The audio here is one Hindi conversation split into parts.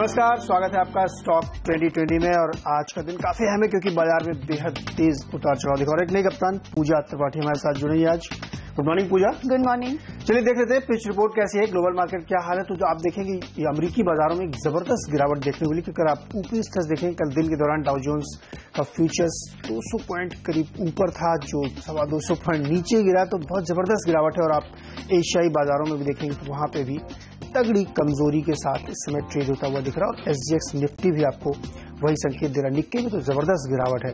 नमस्कार, स्वागत है आपका स्टॉक 2020 में। और आज का दिन काफी अहम है क्योंकि बाजार में बेहद तेज उतार चढ़ाव दिखा रहा है। एक नई कप्तान पूजा त्रिपाठी हमारे साथ जुड़ी है आज। Good morning Pooja. Good morning. चलिए देख लेते हैं पिच रिपोर्ट कैसी है, ग्लोबल मार्केट क्या हाल है। तो जो आप देखेंगे ये अमेरिकी बाजारों में एक जबरदस्त गिरावट देखने को मिली, क्योंकि अगर आप ऊपरी स्तर देखें कल दिन के दौरान डाउ जोन्स का फ्यूचर्स 200 पॉइंट करीब ऊपर था, जो 225 पॉइंट नीचे गिरा, तो बहुत जबरदस्त गिरावट है। और आप एशियाई बाजारों में भी देखेंगे तो वहां पे भी तगड़ी कमजोरी के साथ इस समय ट्रेड होता हुआ दिख रहा है। और एसजीएक्स निफ्टी भी आपको वही संकेत दे रहा है। निक्के में तो जबरदस्त गिरावट है।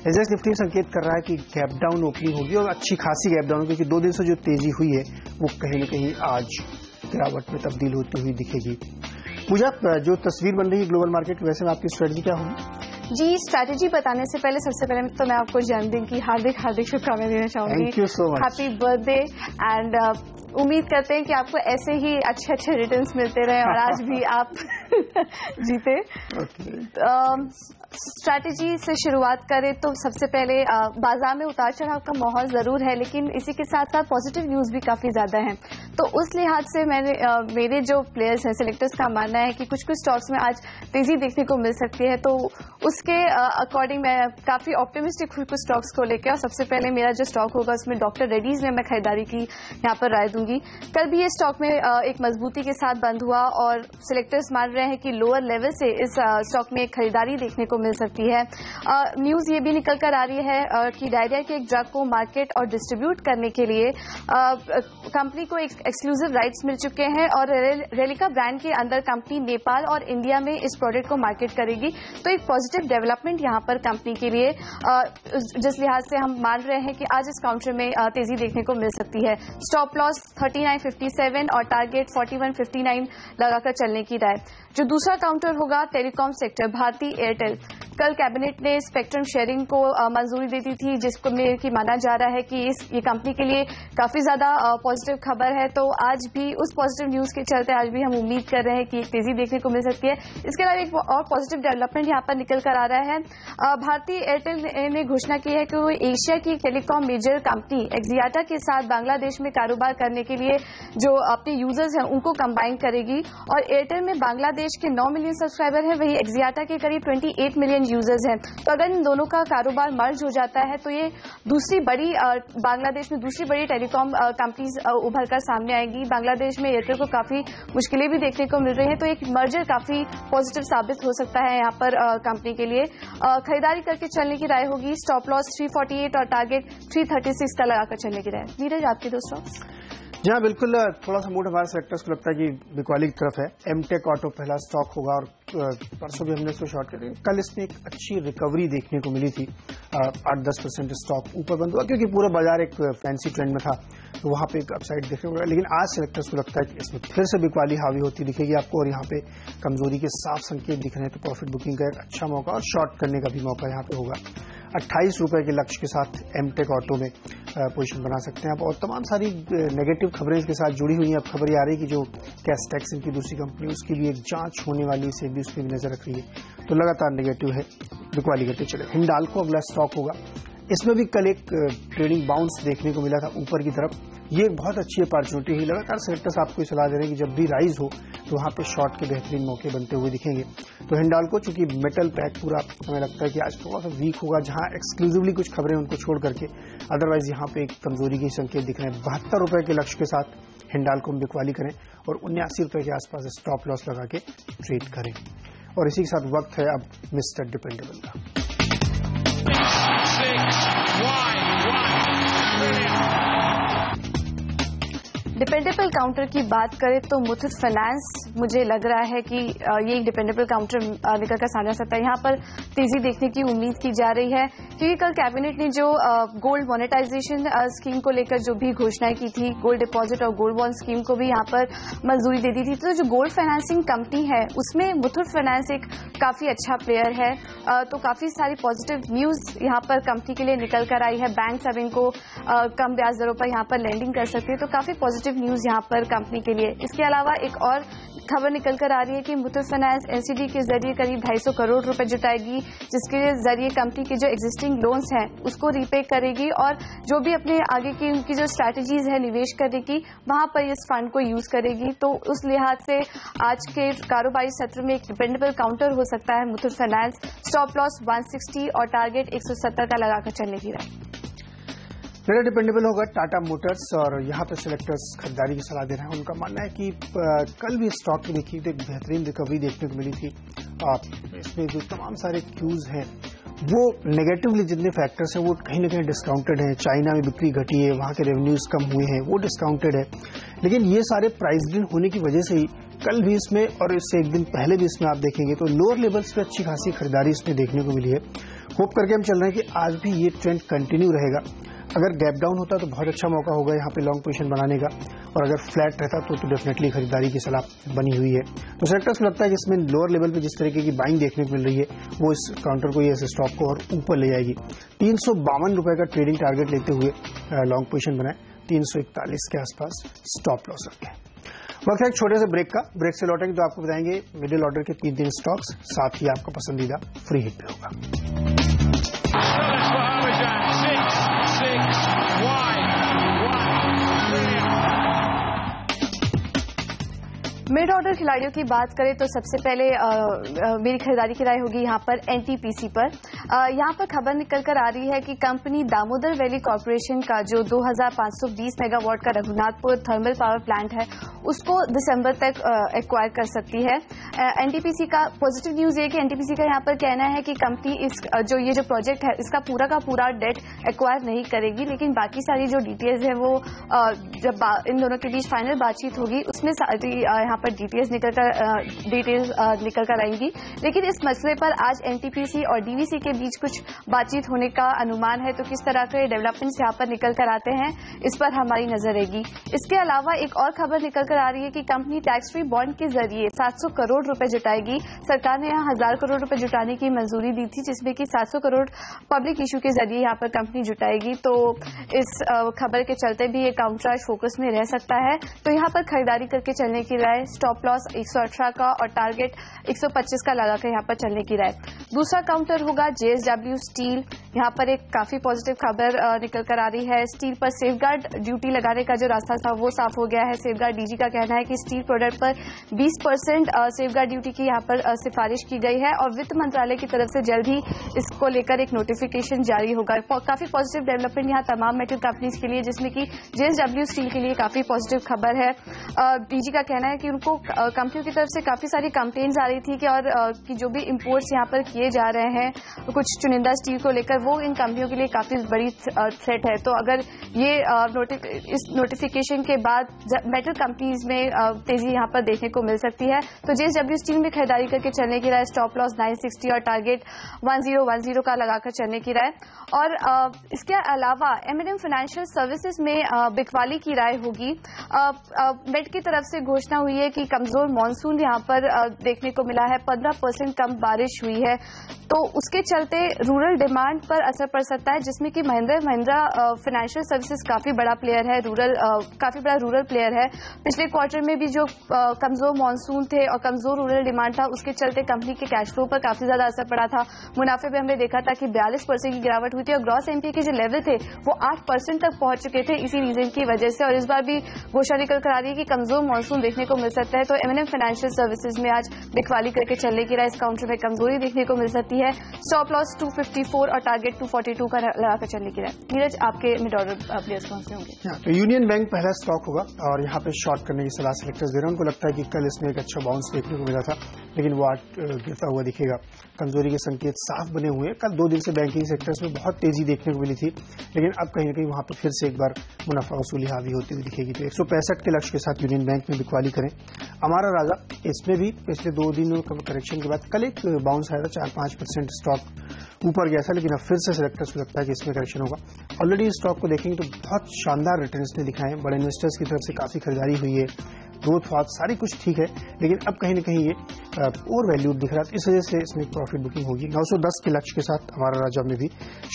एसजीएक्स निफ्टी संकेत कर रहा है कि गैप डाउन ओपनिंग होगी और अच्छी खासी गैप डाउन, क्योंकि 2 दिन से जो तेजी हुई है वो कहीं न कहीं आज गिरावट में तब्दील होती हुई दिखेगी। पूजा, जो तस्वीर बन रही है ग्लोबल मार्केट की, वैसे में आपकी स्ट्रेटजी क्या होगी? जी, स्ट्रैटेजी बताने से पहले सबसे पहले तो मैं आपको जन्मदिन की हार्दिक शुभकामनाएं देना चाहूंगी। Thank you so much. Happy birthday. And उम्मीद करते हैं कि आपको ऐसे ही अच्छे रिटर्न्स मिलते रहे और आज भी आप जीते। स्ट्रैटेजी से शुरुआत करें तो सबसे पहले बाजार में उतार चढ़ाव का माहौल जरूर है, लेकिन इसी के साथ साथ पॉजिटिव न्यूज भी काफी ज्यादा है। तो उस लिहाज से मेरे जो प्लेयर्स हैं, सिलेक्टर्स का मानना है कि कुछ स्टॉक्स में आज तेजी देखने को मिल सकती है। तो उसके अकॉर्डिंग मैं काफी ऑप्टिमिस्टिक हूँ कुछ स्टॉक्स को लेकर। और सबसे पहले मेरा जो स्टॉक होगा उसमें डॉक्टर रेड्डीज में मैं खरीदारी की यहाँ पर राय दूंगी। कल भी ये स्टॉक में एक मजबूती के साथ बंद हुआ और सिलेक्टर्स मान रहे हैं कि लोअर लेवल से इस स्टॉक में एक खरीदारी देखने को मिल सकती है। न्यूज ये भी निकल कर आ रही है कि डायरिया के एक ड्रग को मार्केट और डिस्ट्रीब्यूट करने के लिए कंपनी को एक्सक्लूसिव राइट्स मिल चुके हैं और रेलिका ब्रांड के अंदर कंपनी नेपाल और इंडिया में इस प्रोडक्ट को मार्केट करेगी। तो एक पॉजिटिव डेवलपमेंट यहाँ पर कंपनी के लिए, जिस लिहाज से हम मान रहे हैं कि आज इस काउंटर में तेजी देखने को मिल सकती है। स्टॉप लॉस 39.57 और टारगेट 41.59 लगाकर चलने की राय। जो दूसरा काउंटर होगा टेलीकॉम सेक्टर, भारती एयरटेल। कल कैबिनेट ने स्पेक्ट्रम शेयरिंग को मंजूरी दे दी थी, जिसको कि माना जा रहा है कि ये कंपनी के लिए काफी ज्यादा पॉजिटिव खबर है। तो आज भी उस पॉजिटिव न्यूज के चलते आज भी हम उम्मीद कर रहे हैं कि एक तेजी देखने को मिल सकती है। इसके अलावा एक और पॉजिटिव डेवलपमेंट यहाँ पर निकल कर आ रहा है। भारतीय एयरटेल ने घोषणा की है कि वो एशिया की टेलीकॉम मेजर कंपनी एक्सियाटा के साथ बांग्लादेश में कारोबार करने के लिए जो अपने यूजर्स हैं उनको कंबाइन करेगी। और एयरटेल में बांग्लादेश के 9 मिलियन सब्सक्राइबर हैं, वही एक्सियाटा के करीब 28 मिलियन यूजर्स हैं। तो अगर इन दोनों का कारोबार मर्ज हो जाता है तो ये दूसरी बड़ी बांग्लादेश में दूसरी बड़ी टेलीकॉम कंपनीज उभर कर सामने आएगी। बांग्लादेश में एयरटेल को काफी मुश्किलें भी देखने को मिल रही हैं, तो एक मर्जर काफी पॉजिटिव साबित हो सकता है यहाँ पर कंपनी के लिए। खरीदारी करके चलने की राय होगी। स्टॉप लॉस 348 और टारगेट 336 का लगाकर चलने की राय। नीरज, आपके दो स्टॉक्स? जी हाँ, बिल्कुल। थोड़ा सा मूड हमारे सेक्टर्स को लगता है कि बिकवाली की तरफ है। एमटेक ऑटो पहला स्टॉक होगा और परसों भी हमने इसको शॉर्ट कर दिया। कल इसमें एक अच्छी रिकवरी देखने को मिली थी, 8-10% स्टॉक ऊपर बंद हुआ, क्योंकि पूरा बाजार एक फैंसी ट्रेंड में था, तो वहां पे एक अपसाइड देखने को मिला। लेकिन आज सेक्टर्स को लगता है कि इसमें फिर से बिकवाली हावी होती दिखेगी आपको और यहाँ पे कमजोरी के साफ संकेत दिख रहे हैं। तो प्रॉफिट बुकिंग का एक अच्छा मौका और शॉर्ट करने का भी मौका यहाँ पे होगा। 28 रुपए के लक्ष्य के साथ एमटेक ऑटो में पोजीशन बना सकते हैं आप। और तमाम सारी नेगेटिव खबरें इसके साथ जुड़ी हुई हैं। अब खबर ये आ रही है कि जो कैस्टेक्स इनकी दूसरी कंपनी, उसकी भी एक जांच होने वाली है, सेबी उसकी भी नजर रख रही है। तो लगातार नेगेटिव है, बिकवाली करते चले। हिंडाल्को अगला स्टॉक होगा। इसमें भी कल एक ट्रेडिंग बाउंस देखने को मिला था ऊपर की तरफ। ये एक बहुत अच्छी अपॉर्चुनिटी हुई। लगातार सेक्टर्स आपको सलाह दे रहे हैं कि जब भी राइज हो तो वहां पे शॉर्ट के बेहतरीन मौके बनते हुए दिखेंगे। तो हिंडाल्को चूंकि मेटल पैक पूरा हमें लगता है कि आज थोड़ा सा वीक होगा, जहां एक्सक्लूसिवली कुछ खबरें उनको छोड़ करके, अदरवाइज यहां पे एक कमजोरी के संकेत दिख रहे हैं। 72 रुपए के लक्ष्य के साथ हिंडाल्को में बिकवाली करें और 79 रुपए के आसपास स्टॉप लॉस लगा के ट्रेड करें। और इसी के साथ वक्त है अब मिस्टर डिपेंडेबल का। डिपेंडेबल काउंटर की बात करें तो मुथूट फाइनेंस मुझे लग रहा है कि ये एक डिपेंडेबल काउंटर निकल कर सामने आ सकता है। यहाँ पर तेजी देखने की उम्मीद की जा रही है, क्योंकि कल कैबिनेट ने जो गोल्ड मोनेटाइजेशन स्कीम को लेकर जो भी घोषणाएं की थी, गोल्ड डिपॉजिट और गोल्ड बॉन्ड स्कीम को भी यहाँ पर मंजूरी दे दी थी। तो जो गोल्ड फाइनेंसिंग कंपनी है उसमें मुथूट फाइनेंस एक काफी अच्छा प्लेयर है। तो काफी सारी पॉजिटिव न्यूज यहाँ पर कंपनी के लिए निकल कर आई है। बैंक अब इनको कम ब्याज दरों पर यहाँ पर लैंडिंग कर सकती है, तो काफी पॉजिटिव पॉजिटिव न्यूज यहाँ पर कंपनी के लिए। इसके अलावा एक और खबर निकल कर आ रही है कि मुथूट फाइनेंस एनसीडी के जरिए करीब 250 करोड़ रुपए जुटाएगी, जिसके जरिए कंपनी के जो एग्जिस्टिंग लोन्स हैं उसको रीपे करेगी और जो भी अपने आगे की उनकी जो स्ट्रैटेजीज है निवेश करने की, वहां पर इस फंड को यूज करेगी। तो उस लिहाज से आज के कारोबारी सत्र में एक डिपेंडेबल काउंटर हो सकता है मुथूट फाइनेंस। स्टॉप लॉस 160 और टारगेट 170 का लगाकर चलने की राय। मेरा डिपेंडेबल होगा टाटा मोटर्स, और यहाँ पे सिलेक्टर्स खरीदारी की सलाह दे रहे हैं। उनका मानना है कि कल भी स्टॉक की देखी तो एक बेहतरीन रिकवरी देखने को मिली थी। इसमें जो तमाम सारे क्यूज हैं वो नेगेटिवली जितने फैक्टर्स हैं वो कहीं ना कहीं डिस्काउंटेड हैं। चाइना में बिक्री घटी है, वहां के रेवेन्यूज कम हुए हैं, वो डिस्काउंटेड है। लेकिन ये सारे प्राइस इन होने की वजह से ही कल भी इसमें और इससे एक दिन पहले भी इसमें आप देखेंगे तो लोअर लेवल्स पे अच्छी खासी खरीदारी इसमें देखने को मिली है। होप करके हम चल रहे हैं कि आज भी ये ट्रेंड कंटिन्यू रहेगा। अगर गैप डाउन होता तो बहुत अच्छा मौका होगा यहाँ पे लॉन्ग पोजीशन बनाने का, और अगर फ्लैट रहता तो डेफिनेटली खरीदारी की सलाह बनी हुई है। तो सेक्टर्स को लगता है कि इसमें लोअर लेवल पे जिस तरीके की बाइंग देखने को मिल रही है वो इस काउंटर को, इस स्टॉक को और ऊपर ले जाएगी। 352 रुपए का ट्रेडिंग टारगेट लेते हुए लॉन्ग पोजीशन बनाए, 341 के आसपास स्टॉप लॉस रखें। वक्त है एक छोटे से ब्रेक का। ब्रेक से लौटेंगे तो आपको बताएंगे मिडिल ऑर्डर के 3 स्टॉक्स, साथ ही आपका पसंदीदा फ्री हिट भी होगा। मिड ऑर्डर खिलाड़ियों की बात करें तो सबसे पहले मेरी खरीदारी की राय होगी यहाँ पर एनटीपीसी पर। यहाँ पर खबर निकल कर आ रही है कि कंपनी दामोदर वैली कॉर्पोरेशन का जो 2520 मेगावाट का रघुनाथपुर थर्मल पावर प्लांट है उसको दिसंबर तक एक्वायर कर सकती है। एनटीपीसी का पॉजिटिव न्यूज ये कि एनटीपीसी का यहाँ पर कहना है कि कंपनी इस ये जो प्रोजेक्ट है इसका पूरा का पूरा डेट एक्वायर नहीं करेगी, लेकिन बाकी सारी जो डिटेल्स है वो जब इन दोनों के बीच फाइनल बातचीत होगी उसमें सारी यहाँ पर डिटेल्स निकल कर आएंगी। लेकिन इस मसले पर आज एनटीपीसी और डीवीसी के बीच कुछ बातचीत होने का अनुमान है। तो किस तरह के डेवलपमेंट्स यहाँ पर निकल कर आते हैं इस पर हमारी नजर रहेगी। इसके अलावा एक और खबर निकल कर आ रही है कि कंपनी टैक्स फ्री बॉन्ड के जरिए 700 करोड़ रुपए जुटाएगी। सरकार ने यहाँ 1000 करोड़ रुपए जुटाने की मंजूरी दी थी, जिसमें कि 700 करोड़ पब्लिक इशू के जरिए यहाँ पर कंपनी जुटाएगी। तो इस खबर के चलते भी ये काउंटर आज फोकस में रह सकता है। तो यहाँ पर खरीदारी करके चलने की राय, स्टॉप लॉस 118 का और टारगेट 125 का लगाकर यहाँ पर चलने की राय। दूसरा काउंटर होगा जेएसडब्ल्यू स्टील। यहाँ पर एक काफी पॉजिटिव खबर निकल कर आ रही है। स्टील पर सेफगार्ड ड्यूटी लगाने का जो रास्ता था वो साफ हो गया है। सेफगार्ड डीजी का कहना है कि स्टील प्रोडक्ट पर 20% सेफगार्ड ड्यूटी की यहाँ पर सिफारिश की गई है और वित्त मंत्रालय की तरफ से जल्द ही इसको लेकर एक नोटिफिकेशन जारी होगा। काफी पॉजिटिव डेवलपमेंट यहाँ तमाम मेटल कंपनीज के लिए, जिसमें कि जेएसडब्ल्यू स्टील के लिए काफी पॉजिटिव खबर है। डीजी का कहना है कि उनको कंपनियों की तरफ से काफी सारी कंप्लेंट्स आ रही थी कि जो भी इंपोर्ट्स यहाँ पर किए जा रहे हैं कुछ चुनिंदा स्टील को लेकर, वो इन कंपनियों के लिए काफी बड़ी थ्रेट है। तो अगर ये इस नोटिफिकेशन के बाद मेटल कंपनीज में तेजी यहाँ पर देखने को मिल सकती है। तो जेएसडब्ल्यू स्टील में खरीदारी करके चलने की राय, स्टॉप लॉस 960 और टारगेट 1010 का लगाकर चलने की राय। और इसके अलावा एम&एम फाइनेंशियल सर्विसेज में बिकवाली की राय होगी। मेट की तरफ से घोषणा हुई है कि कमजोर मानसून यहाँ पर देखने को मिला है, 15% कम बारिश हुई है, तो उसके चलते रूरल डिमांड पर असर पड़ सकता है, जिसमें कि महिंद्रा फाइनेंशियल सर्विसेज काफी बड़ा प्लेयर है, काफी बड़ा रूरल प्लेयर है। पिछले क्वार्टर में भी जो कमजोर मानसून थे और कमजोर रूरल डिमांड था उसके चलते कंपनी के कैश फ्लो पर काफी ज्यादा असर पड़ा था। मुनाफे में हमने देखा था कि 42% की गिरावट हुई थी और ग्रॉस एमपी के जो लेवल थे वो 8% तक पहुंच चुके थे इसी रीजन की वजह से। और इस बार भी घोषणा निकल कर आ रही है कि कमजोर मानसून देखने को मिल सकता है। तो एम&एम फाइनेंशियल सर्विसेज में आज बिकवाली करके चलने की राय, इस काउंटर में कमजोरी देखने को मिल सकती है। स्टॉप लॉस 254 और टारगेट 242 का लगाकर चलने की राय। नीरज, आपके मिड ऑर्डर प्लेयर्स कौन से होंगे? तो यूनियन बैंक पहला स्टॉक होगा और यहाँ पे शॉर्ट करने की सलाह सिलेक्टर्स दे रहे हैं। उनको लगता है कि कल इसमें एक अच्छा बाउंस देखने को मिला था, लेकिन वो आज गिरता हुआ दिखेगा। कमजोरी के संकेत साफ बने हुए हैं। कल 2 दिन से बैंकिंग सेक्टर्स में बहुत तेजी देखने को मिली थी, लेकिन अब कहीं ना कहीं वहां पर फिर से एक बार मुनाफा वसूली हावी होती हुई दिखेगी। तो 165 के लक्ष्य के साथ यूनियन बैंक में बिकवाली करें। हमारा राजा, इसमें भी पिछले 2 दिनों करेक्शन के बाद कल एक बाउंस आया था, 4-5% स्टॉक ऊपर गया था, लेकिन अब फिर से सिलेक्टर्स को लगता है कि इसमें करेक्शन होगा। ऑलरेडी इस स्टॉक को देखेंगे तो बहुत शानदार रिटर्न्स ने दिखाए हैं, बड़े इन्वेस्टर्स की तरफ से काफी खरीदारी हुई है। ग्रोथ वाथ सारी कुछ ठीक है, लेकिन अब कहीं ना कहीं ये ओवर वैल्यूड दिख रहा है। इस वजह से इसमें प्रॉफिट बुकिंग होगी। 910 के लक्ष्य के साथ हमारा राजा ने भी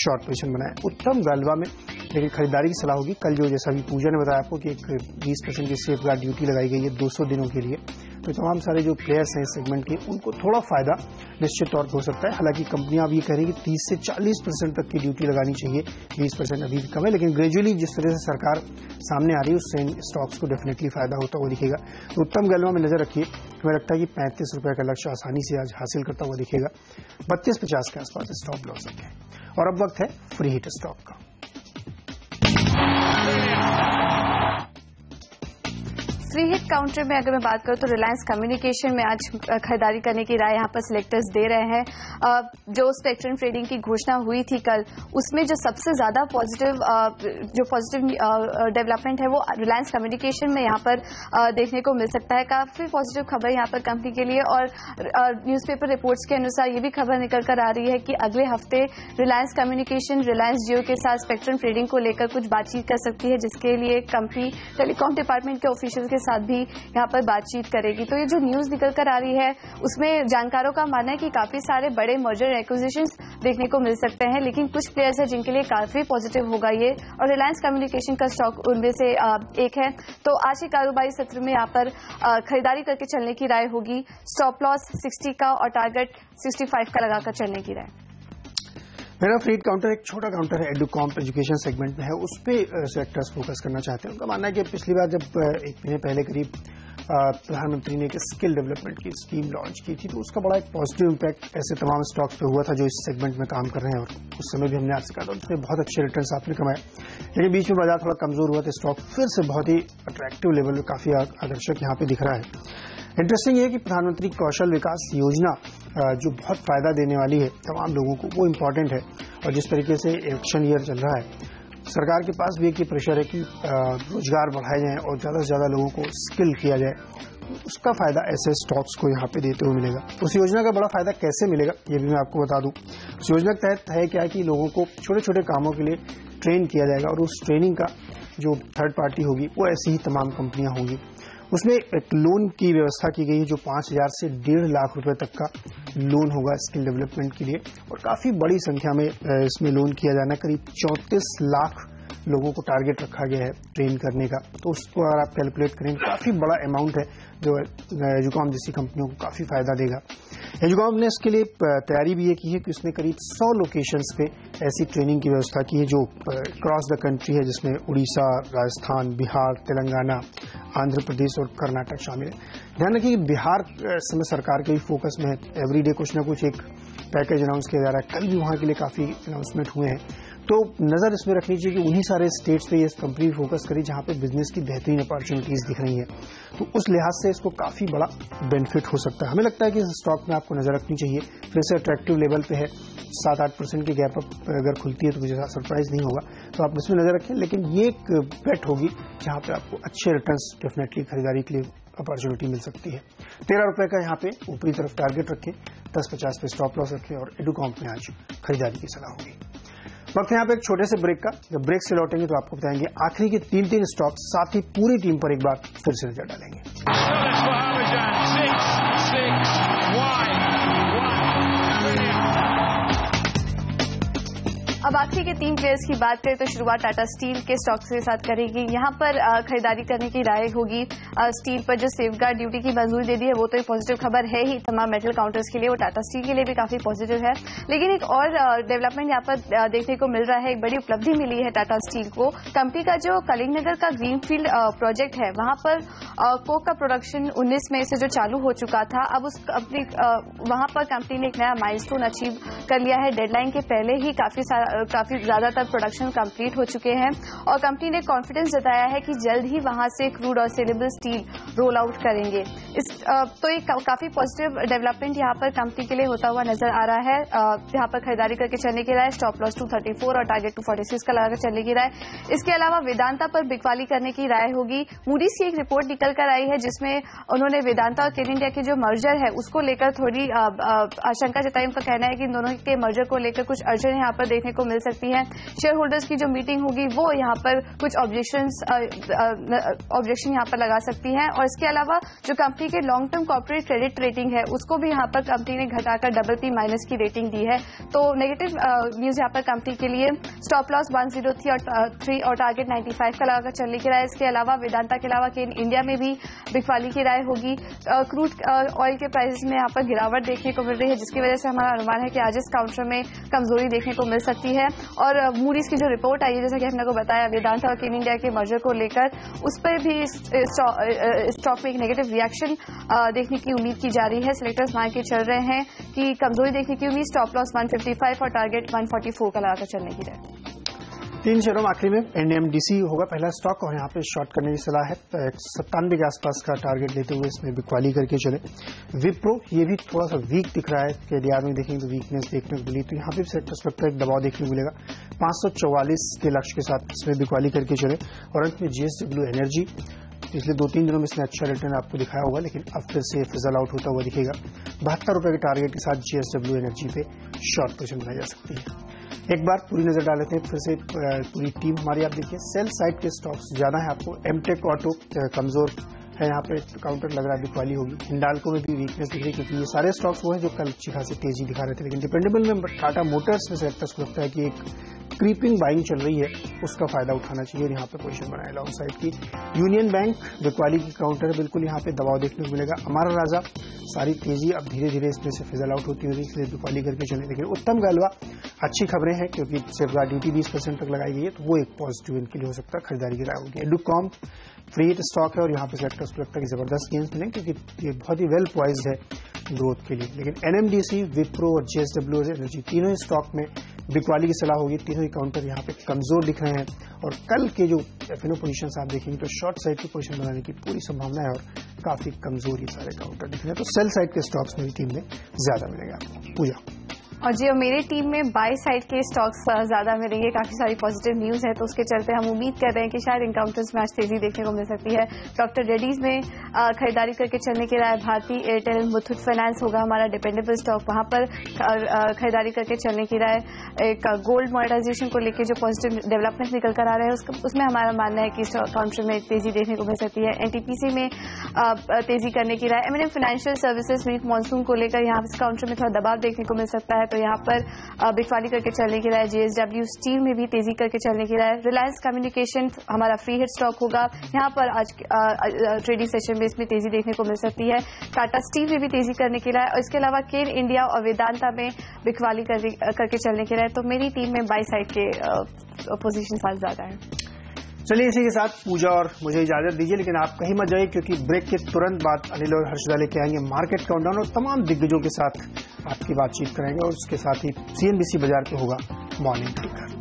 शॉर्ट पोजीशन बनाया उत्तम गलवा में, लेकिन खरीदारी की सलाह होगी। कल जो जैसा भी पूजा ने बताया आपको कि एक 20% की सेफ गार्ड ड्यूटी लगाई गई है 200 दिनों के लिए, तो तमाम सारे जो प्लेयर्स हैं इस सेगमेंट के उनको थोड़ा फायदा निश्चित तौर पर हो सकता है। हालांकि कंपनियां अब ये कह रही है कि 30 से 40% तक की ड्यूटी लगानी चाहिए, 20% अभी भी कम है, लेकिन ग्रेजुअली जिस तरह से सरकार सामने आ रही है उससे स्टॉक्स को डेफिनेटली फायदा होता हुआ दिखेगा। तो उत्तम गलवा में नजर रखिए, हमें लगता है कि 35 रुपए का लक्ष्य आसानी से आज हासिल करता हुआ दिखेगा। 32.50 के आसपास स्टॉप लॉस रखें। और अब वक्त है फ्री हिट स्टॉक का। फ्री हिट काउंटर में अगर मैं बात करूं तो रिलायंस कम्युनिकेशन में आज खरीदारी करने की राय यहां पर सिलेक्टर्स दे रहे हैं। जो स्पेक्ट्रम ट्रेडिंग की घोषणा हुई थी कल, उसमें जो सबसे ज्यादा पॉजिटिव डेवलपमेंट है वो रिलायंस कम्युनिकेशन में यहां पर देखने को मिल सकता है। काफी पॉजिटिव खबर यहां पर कंपनी के लिए, और न्यूज़पेपर रिपोर्ट्स के अनुसार ये भी खबर निकल कर आ रही है कि अगले हफ्ते रिलायंस कम्युनिकेशन रिलायंस जियो के साथ स्पेक्ट्रम ट्रेडिंग को लेकर कुछ बातचीत कर सकती है, जिसके लिए कंपनी टेलीकॉम डिपार्टमेंट के ऑफिशियल के साथ भी यहां पर बातचीत करेगी। तो ये जो न्यूज निकल कर आ रही है उसमें जानकारों का मानना है कि काफी सारे बड़े मर्जर एक्विजिशंस देखने को मिल सकते हैं, लेकिन कुछ प्लेयर्स हैं जिनके लिए काफी पॉजिटिव होगा ये, और रिलायंस कम्युनिकेशन का स्टॉक उनमें से एक है। तो आज के कारोबारी सत्र में यहां पर खरीदारी करके चलने की राय होगी। स्टॉप लॉस 60 का और टारगेट 65 का लगाकर चलने की राय। मेरा फ्री हिट काउंटर एक छोटा काउंटर है, एडुकॉम एजुकेशन सेगमेंट में है, उस पर सेक्टर्स फोकस करना चाहते हैं। उनका मानना है कि पिछली बार जब एक महीने पहले करीब प्रधानमंत्री ने एक स्किल डेवलपमेंट की स्कीम लॉन्च की थी, तो उसका बड़ा एक पॉजिटिव इम्पैक्ट ऐसे तमाम स्टॉक्स पे हुआ था जो इस सेगमेंट में काम कर रहे हैं, और उस समय भी हमने आपसे कहा था उसमें बहुत अच्छे रिटर्न्स आपने कमाए। लेकिन बीच में बाजार थोड़ा कमजोर हुआ तो स्टॉक फिर से बहुत ही अट्रैक्टिव लेवल में काफी आकर्षक यहाँ पे दिख रहा है। इंटरेस्टिंग है कि प्रधानमंत्री कौशल विकास योजना जो बहुत फायदा देने वाली है तमाम लोगों को, वो इम्पोर्टेंट है। और जिस तरीके से इलेक्शन ईयर चल रहा है, सरकार के पास भी एक प्रेशर है कि रोजगार बढ़ाए जाए और ज्यादा से ज्यादा लोगों को स्किल किया जाए, उसका फायदा ऐसे स्टॉक्स को यहाँ पे देते हुए मिलेगा। उस योजना का बड़ा फायदा कैसे मिलेगा ये भी मैं आपको बता दूं। उस योजना के तहत है क्या है कि लोगों को छोटे छोटे कामों के लिए ट्रेन किया जाएगा, और उस ट्रेनिंग का जो थर्ड पार्टी होगी वो ऐसी ही तमाम कंपनियां होंगी। उसमें एक लोन की व्यवस्था की गई है जो 5,000 से 1.5 लाख रुपए तक का लोन होगा स्किल डेवलपमेंट के लिए, और काफी बड़ी संख्या में इसमें लोन किया जाना, करीब 34 लाख लोगों को टारगेट रखा गया है ट्रेन करने का। तो उसको अगर आप कैलकुलेट करें, काफी बड़ा अमाउंट है जो एजुकॉम जैसी कंपनियों को काफी फायदा देगा। एजुकॉम ने इसके लिए तैयारी भी ये की है कि उसने करीब 100 लोकेशंस पे ऐसी ट्रेनिंग की व्यवस्था की है जो क्रॉस द कंट्री है, जिसमें उड़ीसा, राजस्थान, बिहार, तेलंगाना, आंध्र प्रदेश और कर्नाटक शामिल है। ध्यान रखिए कि बिहार समय सरकार के भी फोकस में है, एवरीडे कुछ न कुछ एक पैकेज अनाउंस किया जा रहा है। कल भी वहां के लिए काफी अनाउंसमेंट हुए हैं, तो नजर इसमें रखनी चाहिए कि उन्हीं सारे स्टेट्स पे ये कंपनी फोकस करी जहां पे बिजनेस की बेहतरीन अपॉर्चुनिटीज दिख रही हैं। तो उस लिहाज से इसको काफी बड़ा बेनिफिट हो सकता है। हमें लगता है कि इस स्टॉक में आपको नजर रखनी चाहिए, फिर से अट्रैक्टिव लेवल पे है, 7-8% की गैप अप अगर खुलती है तो मुझे सरप्राइज नहीं होगा, तो आप इसमें नजर रखें। लेकिन ये एक बेट होगी जहां पे आपको अच्छे रिटर्न्स डेफिनेटली खरीदारी के लिए अपॉर्चुनिटी मिल सकती है। 13 रुपए का यहाँ पे ऊपरी तरफ टारगेट रखें, 10.50 पे स्टॉप लॉस रखें, और एडुकॉम में आज खरीदारी की सलाह होगी। वक्त यहाँ पे एक छोटे से ब्रेक का। जब ब्रेक से लौटेंगे तो आपको बताएंगे आखिरी के 3 स्टॉक, साथ ही पूरी टीम पर एक बार फिर से नजर डालेंगे। अब आखिरी के 3 प्लेयर्स की बात करें तो शुरुआत टाटा स्टील के स्टॉक्स के साथ करेगी। यहां पर खरीदारी करने की राय होगी। स्टील पर जो सेफगार्ड ड्यूटी की मंजूरी दे दी है वो तो एक पॉजिटिव खबर है ही तमाम मेटल काउंटर्स के लिए, वो टाटा स्टील के लिए भी काफी पॉजिटिव है। लेकिन एक और डेवलपमेंट यहां पर देखने को मिल रहा है, एक बड़ी उपलब्धि मिली है टाटा स्टील को। कंपनी का जो कलिंगनगर का ग्रीनफील्ड प्रोजेक्ट है, वहां पर कोक का प्रोडक्शन 19 मई से जो चालू हो चुका था, अब उस वहां पर कंपनी ने एक नया माइलस्टोन अचीव कर लिया है। डेडलाइन के पहले ही काफी ज्यादातर प्रोडक्शन कंप्लीट हो चुके हैं, और कंपनी ने कॉन्फिडेंस जताया है कि जल्द ही वहां से क्रूड और सेलेबल स्टील रोल आउट करेंगे। तो एक काफी पॉजिटिव डेवलपमेंट यहां पर कंपनी के लिए होता हुआ नजर आ रहा है। यहां पर खरीदारी करके चलने की राय, स्टॉप लॉस 234 और टारगेट 246 का लगाकर चलने की राय। इसके अलावा वेदांता पर बिकवाली करने की राय होगी। मूडीज की एक रिपोर्ट निकल कर आई है जिसमें उन्होंने वेदांता और केन इंडिया की जो मर्जर है उसको लेकर थोड़ी आशंका जताई। उनका कहना है कि दोनों के मर्जर को लेकर कुछ अड़चन यहां पर देखने को मिल सकती है। शेयर होल्डर्स की जो मीटिंग होगी वो यहां पर कुछ ऑब्जेक्शन यहाँ पर लगा सकती हैं। और इसके अलावा जो कंपनी के long term corporate credit rating है उसको भी यहाँ पर कंपनी ने घटाकर BBB- की रेटिंग दी है। तो नेगेटिव न्यूज यहाँ पर कंपनी के लिए स्टॉप लॉस 103 और टारगेट 95 का लगाकर चलने की राय। इसके अलावा वेदांता के अलावा केन इंडिया में भी बिकवाली की राय होगी। क्रूड ऑयल के प्राइसेस में यहाँ पर गिरावट देखने को मिल रही है, जिसकी वजह से हमारा अनुमान है कि आज इस काउंटर में कमजोरी देखने को मिल सकती है। और मूडीज की जो रिपोर्ट आई है, जैसा कि हमने को बताया, वेदांता और केन इंडिया के मर्जर को लेकर उस पर भी स्टॉक में एक नेगेटिव रिएक्शन देखने की उम्मीद की जा रही है। सिलेक्टर्स मान के चल रहे हैं कि कमजोरी देखने की उम्मीद, स्टॉप लॉस 155 और टारगेट 144 का लगाकर चलने की राय। 3 शेयरों में आखिरी में NMDC होगा पहला स्टॉक, और यहाँ पे शॉर्ट करने की सलाह है। 97 के आसपास का टारगेट लेते हुए इसमें बिकवाली करके चले। विप्रो ये भी थोड़ा सा वीक दिख रहा है, KDR में देखेंगे तो वीकनेस देखने को मिली, तो यहाँ पे सेक्टर्स पर एक दबाव देखने को मिलेगा। 544 के लक्ष्य के साथ इसमें बिकवाली करके चले। और अंत में JSW एनर्जी, पिछले 2-3 दिनों में इसने अच्छा रिटर्न आपको दिखाया होगा, लेकिन अब फिर से फिजल आउट होता हुआ दिखेगा। 72 रुपए के टारगेट के साथ JSW एनर्जी पे शॉर्ट पोजीशन बनाई जा सकती है। एक बार पूरी नजर डाल लेते हैं फिर से पूरी टीम हमारी। आप देखिए सेल साइड के स्टॉक्स जाना है आपको। एमटेक ऑटो कमजोर है, यहाँ पे काउंटर लग रहा है बिकवाली होगी। हिंडाल्को में भी वीकनेस दिख रही है, क्योंकि ये सारे स्टॉक्स वो हैं जो कल अच्छी खासी तेजी दिखा रहे थे। लेकिन डिपेंडेबल में टाटा मोटर्स में सेक्टर्स को लगता है कि एक क्रीपिंग बाइंग चल रही है, उसका फायदा उठाना चाहिए, यहाँ पे पोजीशन बनाए लॉन्ग साइड की। यूनियन बैंक बिकवाली की काउंटर है, बिल्कुल यहाँ पे दबाव देखने को मिलेगा। अमारा राजा सारी तेजी अब धीरे धीरे इसमें से फिजल आउट होती हुई, इसलिए बिकवाली करके चले। लेकिन उत्तम गलवा अच्छी खबरें हैं, क्योंकि सेफगार्ड ड्यूटी 20% तक लगाई गई है, तो वो एक पॉजिटिव इनके लिए हो सकता है, खरीदारी की राय होगी। एडुकॉम फ्री हिट स्टॉक है, और यहाँ पे सेक्टर्स को लगता है कि जबरदस्त गेंस मिलेंगे, क्योंकि ये बहुत ही वेल पॉइज्ड है ग्रोथ के लिए। लेकिन NMDC, विप्रो और JSW एनर्जी तीनों ही स्टॉक में बिकवाली की सलाह होगी। तीनों ही काउंटर यहाँ पे कमजोर दिख रहे हैं, और कल के जो FNO पोजीशंस आप देखेंगे तो शॉर्ट साइड की पोजीशन बनाने की पूरी संभावना है, और काफी कमजोर ये सारे काउंटर दिख रहे हैं। तो सेल साइड के स्टॉक्स में भी टीम में ज्यादा मिलेगा आपको। पूजा और जी, मेरी टीम में बाय साइड के स्टॉक्स ज्यादा मिलेंगे। काफी सारी पॉजिटिव न्यूज है, तो उसके चलते हम उम्मीद कर रहे हैं कि शायद इनकाउंटर्स में आज तेजी देखने को मिल सकती है। डॉक्टर रेड्डीज में खरीदारी करके चलने की राय। भारती एयरटेल मुथूट फाइनेंस होगा हमारा डिपेंडेबल स्टॉक, वहां पर खरीदारी करके चलने की राय। एक गोल्ड मॉनेटाइजेशन को लेकर जो पॉजिटिव डेवलपमेंट निकल कर आ रहे हैं, उसमें हमारा मानना है कि काउंटर में तेजी देखने को मिल सकती है। NTPC में तेजी करने की राय। M&M financial services meet monsoon को लेकर यहाँ काउंटर में थोड़ा दबाव देखने को मिल सकता है, तो यहाँ पर बिकवाली करके चलने की राय। JSW स्टील में भी तेजी करके चलने की राय। रिलायंस कम्युनिकेशन हमारा फ्री हिट स्टॉक होगा, यहाँ पर आज ट्रेडिंग सेशन में इसमें तेजी देखने को मिल सकती है। टाटा स्टील में भी तेजी करने की राय, और इसके अलावा केन इंडिया और वेदांता में बिकवाली करके चलने की राय। तो मेरी टीम में बाई साइड के पोजीशन आज ज्यादा है। चलिए, इसी के साथ पूजा और मुझे इजाजत दीजिए, लेकिन आप कहीं मत जाइए, क्योंकि ब्रेक के तुरंत बाद अनिल और हर्षदा लेके आएंगे मार्केट काउंटडाउन, और तमाम दिग्गजों के साथ आपकी बातचीत करेंगे, और उसके साथ ही CNBC बाजार पे होगा मॉर्निंग ट्रिकर।